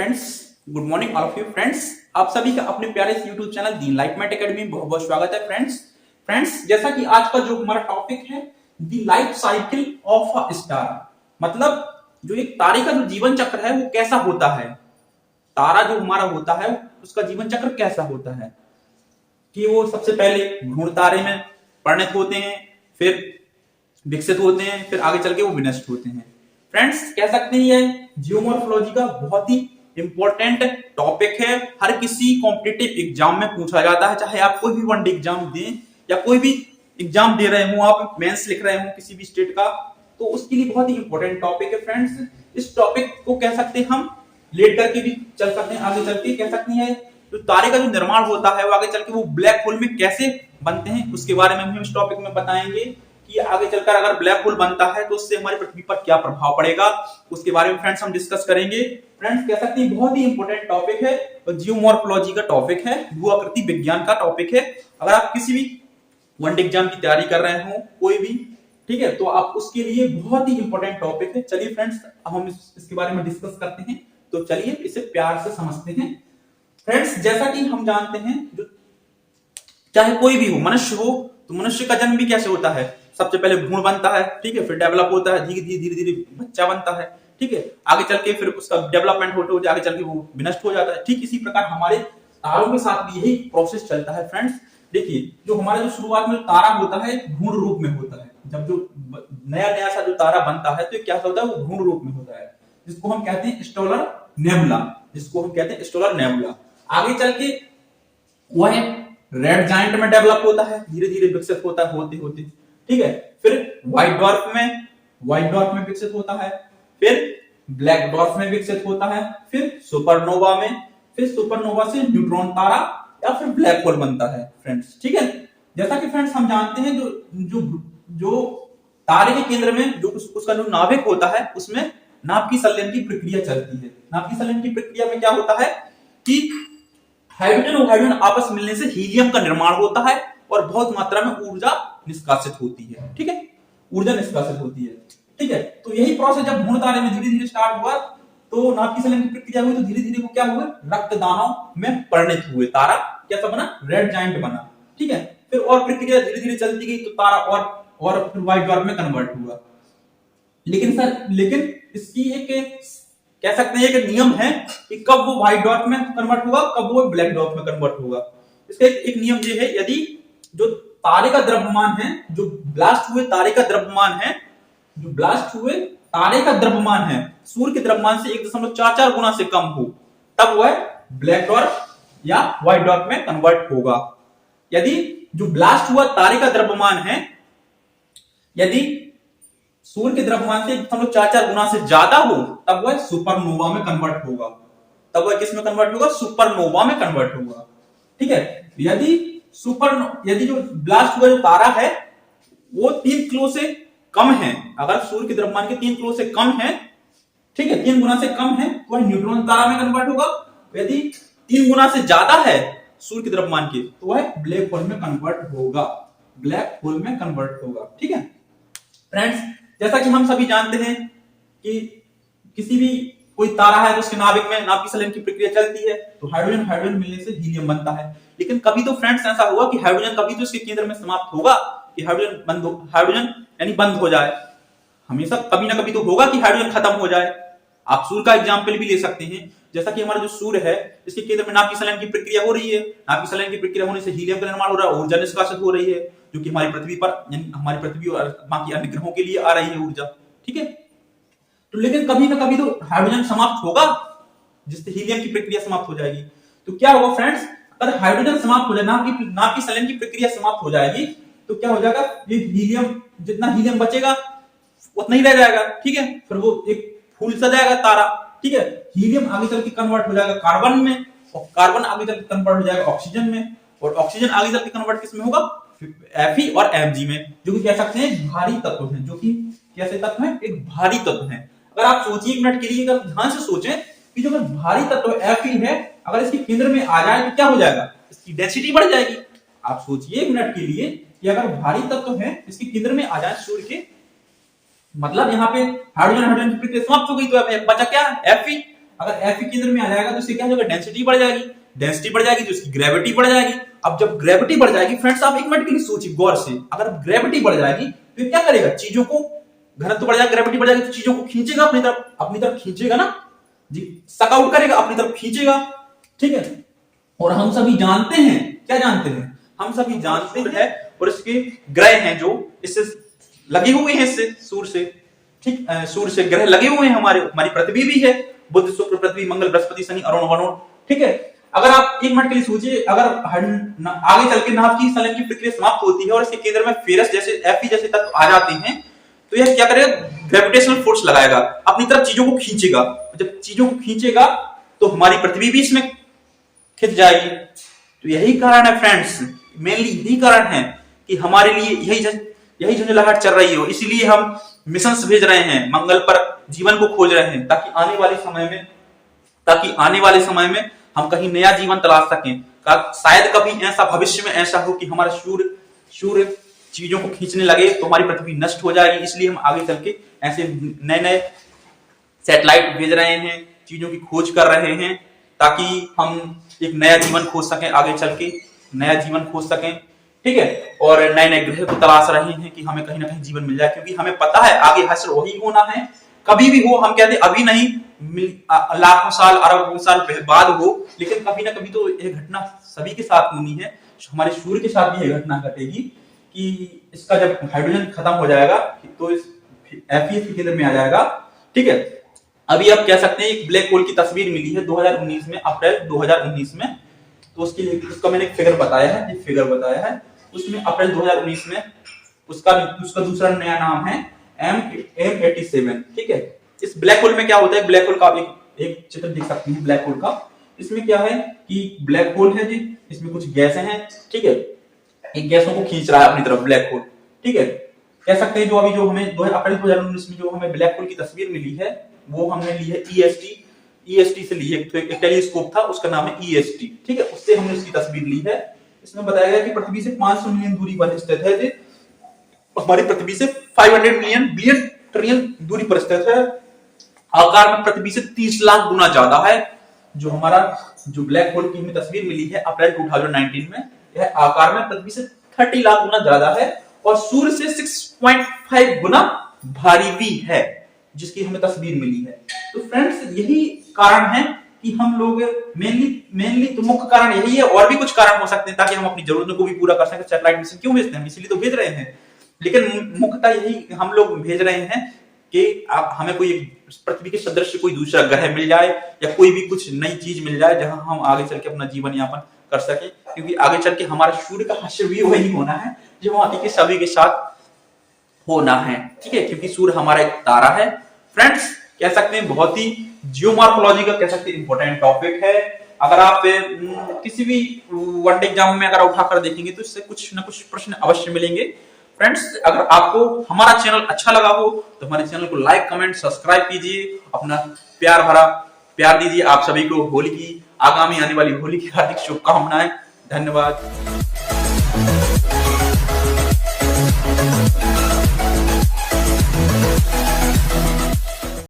Friends, good morning all of you friends. आप सभी का अपने प्यारे से यूट्यूब चैनल दी लाइटमेट एकेडमी में बहुत बहुत स्वागत है फ्रेंड्स, जैसा कि आज का जो हमारा टॉपिक है the life cycle of a star, मतलब जो एक तारे का जो जीवन चक्र है वो कैसा होता है। तारा जो हमारा होता है उसका जीवन चक्र कैसा होता है कि वो सबसे पहले भ्रूण तारे में परिणत होते हैं, फिर विकसित होते हैं, फिर आगे चल के वो विनष्ट होते हैं। फ्रेंड्स, कह सकते हैं ये जियोमॉर्फोलॉजी का बहुत ही इंपॉर्टेंट टॉपिक है। हर किसी कॉम्पिटिटिव एग्जाम में पूछा जाता है, चाहे आप कोई भी वनडे एग्जाम दें या कोई भी एग्जाम दे रहे हो, आप मेंस लिख रहे हो किसी भी स्टेट का, तो उसके लिए बहुत ही इंपॉर्टेंट टॉपिक है। फ्रेंड्स, इस टॉपिक को कह सकते हैं हम लेट करके भी चल सकते हैं, आगे चल के कह सकते हैं जो तारे का जो निर्माण होता है वो आगे चल के वो ब्लैक होल में कैसे बनते हैं उसके बारे में हम इस टॉपिक में बताएंगे कि आगे चलकर अगर ब्लैक होल बनता है तो उससे हमारी पृथ्वी पर क्या प्रभाव पड़ेगा, उसके बारे में फ्रेंड्स हम डिस्कस करेंगे। फ्रेंड्स, कह सकते हैं बहुत ही इंपॉर्टेंट टॉपिक है और जियोमॉर्फोलॉजी का टॉपिक है, भू-आकृति विज्ञान का टॉपिक है। अगर आप किसी भी वनडे एग्जाम की तैयारी कर रहे हो कोई भी, ठीक है, तो आप उसके लिए बहुत ही इंपॉर्टेंट टॉपिक है। चलिए फ्रेंड्स, हम इसके बारे में डिस्कस करते हैं, तो चलिए इसे प्यार से समझते हैं। फ्रेंड्स, जैसा कि हम जानते हैं जो चाहे कोई भी हो, मनुष्य हो, तो मनुष्य का जन्म भी कैसे होता है, सबसे पहले भ्रूण बनता है, ठीक है, फिर डेवलप होता है, धीरे धीरे बच्चा बनता है, ठीक है, आगे चल के फिर उसका डेवलपमेंट होते होते आगे चल के वो विनष्ट हो जाता है। ठीक इसी प्रकार हमारे तारों के साथ भी यही प्रोसेस चलता है। फ्रेंड्स, देखिए जो हमारा जो शुरुआत में तारा होता है भ्रूण रूप में होता है। जब जो नया नया सा जो तारा बनता है तो क्या होता है, वो भ्रूण रूप में होता है, जिसको हम कहते हैं स्टेलर नेबुला, जिसको हम कहते हैं स्टेलर नेबुला। आगे चल के वह रेड जायंट में डेवलप होता है, धीरे धीरे विकसित होता है होते होते, ठीक है, फिर व्हाइट डॉर्फ में विकसित होता है, फिर ब्लैक डॉर्फ में विकसित होता है, फिर सुपरनोवा में, फिर सुपरनोवा से न्यूट्रॉन तारा या फिर ब्लैक होल बनता है। फ्रेंड्स, ठीक है, जैसा कि फ्रेंड्स हम जानते हैं जो जो जो तारे के केंद्र में जो उसका जो नाभिक होता है उसमें नाभिकीय संलयन की प्रक्रिया चलती है। नाभिकीय संलयन की प्रक्रिया में क्या होता है कि हाइड्रोजन और हाइड्रोजन आपस मिलने से हीलियम का निर्माण होता है और बहुत मात्रा में ऊर्जा निष्कासित होती है, ठीक है, ऊर्जा निष्कासित होती है, ठीक है। तो यही प्रोसेस जब भ्रूण तारे में धीरे धीरे स्टार्ट हुआ तो नाभिकीय संलयन की प्रक्रिया हुई, तो धीरे धीरे वो क्या हुए, रक्त दानव में परिणत हुए, तारा कैसा बना, रेड जायंट बना, ठीक है। फिर और प्रक्रिया धीरे धीरे चलती गई तो तारा और फिर व्हाइट डॉर्फ में कन्वर्ट हुआ। लेकिन इसकी एक कह सकते हैं एक नियम है कि कब वो व्हाइट डॉर्फ में कन्वर्ट होगा, कब वो ब्लैक डॉर्फ में कन्वर्ट होगा। इसका एक नियम ये है, यदि जो तारे का द्रव्यमान है, जो ब्लास्ट हुए तारे का द्रव्यमान है, जो ब्लास्ट हुए तारे का द्रव्यमान है सूर्य के द्रव्यमान से 1.44 गुना से कम हो, तब वह ब्लैक डॉर्फ या व्हाइट डॉर्फ में कन्वर्ट होगा। यदि जो ब्लास्ट हुआ तारे का द्रव्यमान है, यदि सूर्य के द्रव्यमान से 1.44 गुना से ज्यादा हो, तब वह सुपरनोवा में कन्वर्ट होगा। तब वह किस में कन्वर्ट होगा, सुपरनोवा में कन्वर्ट होगा, ठीक है। यदि जो ब्लास्ट हुआ जो तारा है वो 3 किलो से कम है, अगर सूर्य के द्रव्यमान के 3 किलो से कम है, ठीक है, 3 गुना से कम है, तो वह न्यूट्रॉन तारा में कन्वर्ट होगा। यदि 3 गुना से ज्यादा है सूर्य के द्रव्यमान के, तो वह ब्लैक होल में कन्वर्ट होगा, ब्लैक होल में कन्वर्ट होगा, ठीक है। फ्रेंड्स, जैसा कि हम सभी जानते हैं कि किसी भी कोई तारा है तो उसके नाभिक में नाभिकीय संलयन की प्रक्रिया चलती है, तो हाइड्रोजन मिलने से हीलियम बनता है। लेकिन कभी तो फ्रेंड्स ऐसा हुआ कि हाइड्रोजन कभी तो इसके केंद्र में समाप्त होगा कि हाइड्रोजन यानी बंद हो जाए। हमेशा कभी ना कभी तो होगा कि हाइड्रोजन खत्म हो जाए। आप सूर्य का एग्जाम्पल भी ले सकते हैं, जैसा कि हमारा जो सूर्य है इसके केंद्र में नाभिकीय संलयन की प्रक्रिया हो रही है, नाभिकीय संलयन की प्रक्रिया होने से हीलियम का निर्माण हो रहा है, ऊर्जा निष्कासित हो रही है, जो कि हमारी पृथ्वी पर यानी हमारी पृथ्वी और बाकी अन्य ग्रहों के लिए आ रही है ऊर्जा, ठीक है। तो लेकिन कभी ना कभी तो हाइड्रोजन समाप्त होगा, जिससे हीलियम की प्रक्रिया समाप्त हो जाएगी। तो क्या होगा फ्रेंड्स, अगर हाइड्रोजन समाप्त हो जाए, नाभिकीय संलयन की प्रक्रिया समाप्त हो जाएगी, तो क्या हो जाएगा, ये हीलियम, जितना हीलियम बचेगा उतना ही रह जाएगा, ठीक है। फिर वो एक फूल सा जाएगा तारा, ठीक है। हीलियम आगे चल के कन्वर्ट हो जाएगा कार्बन में, और कार्बन आगे चल के कन्वर्ट हो जाएगा ऑक्सीजन में, और ऑक्सीजन आगे चल के कन्वर्ट किस में होगा, Fe और Mg में, जो कि कह सकते हैं भारी तत्व है, जो कि कैसे तत्व है, एक भारी तत्व है। अगर आप सोचिए एक मिनट के लिए, अगर ध्यान से सोचें कि जो भारी तत्व Fe है, अगर इसके केंद्र में आ जाए तो क्या हो जाएगा, इसकी डेंसिटी बढ़ जाएगी। आप सोचिए एक मिनट के लिए कि अगर भारी तत्व है इसके केंद्र में आ जाए सूर्य के, मतलब यहाँ पे हाइड्रोजन की प्रक्रिया समाप्त हो गई, तो बचा क्या, Fe। अगर Fe केंद्र में आ जाएगा तो इससे क्या हो जाएगा, डेंसिटी बढ़ जाएगी, डेंसिटी बढ़ जाएगी तो इसकी ग्रेविटी बढ़ जाएगी। अब जब ग्रेविटी बढ़ जाएगी फ्रेंड्स, आप एक मिनट के लिए सोचिए गौर से, अगर ग्रेविटी बढ़ जाएगी तो ये क्या करेगा, चीजों को, घनत्व बढ़ जाएगा, ग्रेविटी बढ़ जाएगी तो चीजों को खींचेगा अपनी तरफ खींचेगा ना जी, सक आउट करेगा, अपनी तरफ खींचेगा, ठीक है। और हम सभी जानते हैं, क्या जानते हैं, हम सभी जानते हैं और इसके ग्रह हैं जो इससे लगे हुए हैं, इससे सूर्य से, ठीक, सूर्य से ग्रह लगे हुए हैं, हमारी पृथ्वी भी है, बुध शुक्र पृथ्वी मंगल बृहस्पति शनि अरुण वरुण, ठीक है। अगर आप एक मिनट के लिए सोचिए, अगर आगे चल के नाभ की संलयन की प्रक्रिया समाप्त होती है और इसके केंद्र में फेरस जैसे Fe जैसे तत्व आ जाते हैं, तो यह क्या करेगा, ग्रेविटेशनल फोर्स लगाएगा, अपनी तरफ चीजों को खींचेगा। जब चीजों को खींचेगा तो हमारी पृथ्वी भी इसमें खिंच जाएगी। तो यही कारण है फ्रेंड्स, मेनली यही कारण है कि हमारे लिए यही झंझलाहट चल रही हो, इसीलिए हम मिशंस भेज रहे हैं, मंगल पर जीवन को खोज रहे हैं, ताकि आने वाले समय में हम कहीं नया जीवन तलाश सकें। शायद कभी ऐसा भविष्य में ऐसा हो कि हमारा सूर्य चीजों को खींचने लगे तो हमारी पृथ्वी नष्ट हो जाएगी, इसलिए हम आगे चल के ऐसे नए सैटेलाइट भेज रहे हैं, चीजों की खोज कर रहे हैं, ताकि हम एक नया जीवन खोज सकें, आगे चल के नया जीवन खोज सकें, ठीक है। और नए ग्रह को तलाश रहे हैं कि हमें कहीं ना कहीं जीवन मिल जाए, क्योंकि हमें पता है आगे हश्र वही होना है, कभी भी हो, हम कहते हैं अभी नहीं, लाखों साल अरबों साल बाद हो, लेकिन कभी ना कभी तो यह घटना सभी के साथ होनी है। हमारे सूर्य के साथ भी यह घटना घटेगी कि इसका जब हाइड्रोजन खत्म हो जाएगा तो इस Fe के केंद्र में आ जाएगा, ठीक है। अभी आप कह सकते हैं एक ब्लैक होल की तस्वीर मिली है 2019 में, अप्रैल 2019 में, तो उसका मैंने एक फिगर बताया है, उसमें अप्रैल 2019 में उसका दूसरा नया नाम है M87, ठीक है। इस ब्लैक होल में क्या होता है, ब्लैक होल का आप एक चित्र देख सकते हैं ब्लैक होल का। इसमें क्या है कि ब्लैक होल है जी, इसमें कुछ गैसें हैं, ठीक है, एक गैसों को खींच रहा है अपनी तरफ ब्लैक होल, ठीक है। कह सकते हैं जो हमें अप्रैल 2019 में जो हमें ब्लैक होल की तस्वीर मिली है, वो हमने ली है EST से ली है, तो एक टेलीस्कोप था, उसका नाम है EST, ठीक है, उससे हमने उसकी तस्वीर ली है। इसमें बताया गया कि पृथ्वी से 500 मिलियन दूरी पर स्थित है, हमारी पृथ्वी से 500 मिलियन बिलियन ट्रिलियन दूरी पर स्थित है, आकार में पृथ्वी से 30 लाख गुना ज्यादा है। जो ब्लैक होल की हमें तस्वीर मिली है अप्रैल 2019 में, यह आकार में पृथ्वी से 30 लाख गुना ज्यादा है और सूर्य से 6.5 गुना भारी भी है, जिसकी हमें तस्वीर मिली है। तो फ्रेंड्स, यही कारण है कि हम लोग मेनली तो मुख्य कारण यही है, और भी कुछ कारण हो सकते हैं, ताकि हम अपनी जरूरतों को भी पूरा कर सकें। सैटेलाइट मिशन क्यों भेजते हैं, इसीलिए तो भेज रहे हैं, लेकिन मुख्यतः यही हम लोग भेज रहे हैं कि हमें कोई पृथ्वी के सदृश कोई दूसरा ग्रह मिल जाए, या कोई भी कुछ नई चीज मिल जाए जहां हम आगे चल के अपना जीवन यापन कर सके, क्योंकि आगे चल के हमारा सूर्य का हश्र भी वही होना है जो बाकी के सभी के साथ होना है, ठीक है, क्योंकि सूर्य हमारा एक तारा है। फ्रेंड्स, कह सकते हैं बहुत ही जियोमॉर्फोलॉजी का कह सकते हैं इंपॉर्टेंट टॉपिक है। अगर आप किसी भी वन डे एग्जाम में अगर उठाकर देखेंगे तो इससे कुछ ना कुछ प्रश्न अवश्य मिलेंगे। फ्रेंड्स, अगर आपको हमारा चैनल अच्छा लगा हो तो हमारे चैनल को लाइक, कमेंट, सब्सक्राइब कीजिए, अपना प्यार भरा प्यार दीजिए। आप सभी को होली की, आगामी आने वाली होली की हार्दिक शुभकामनाएं। धन्यवाद।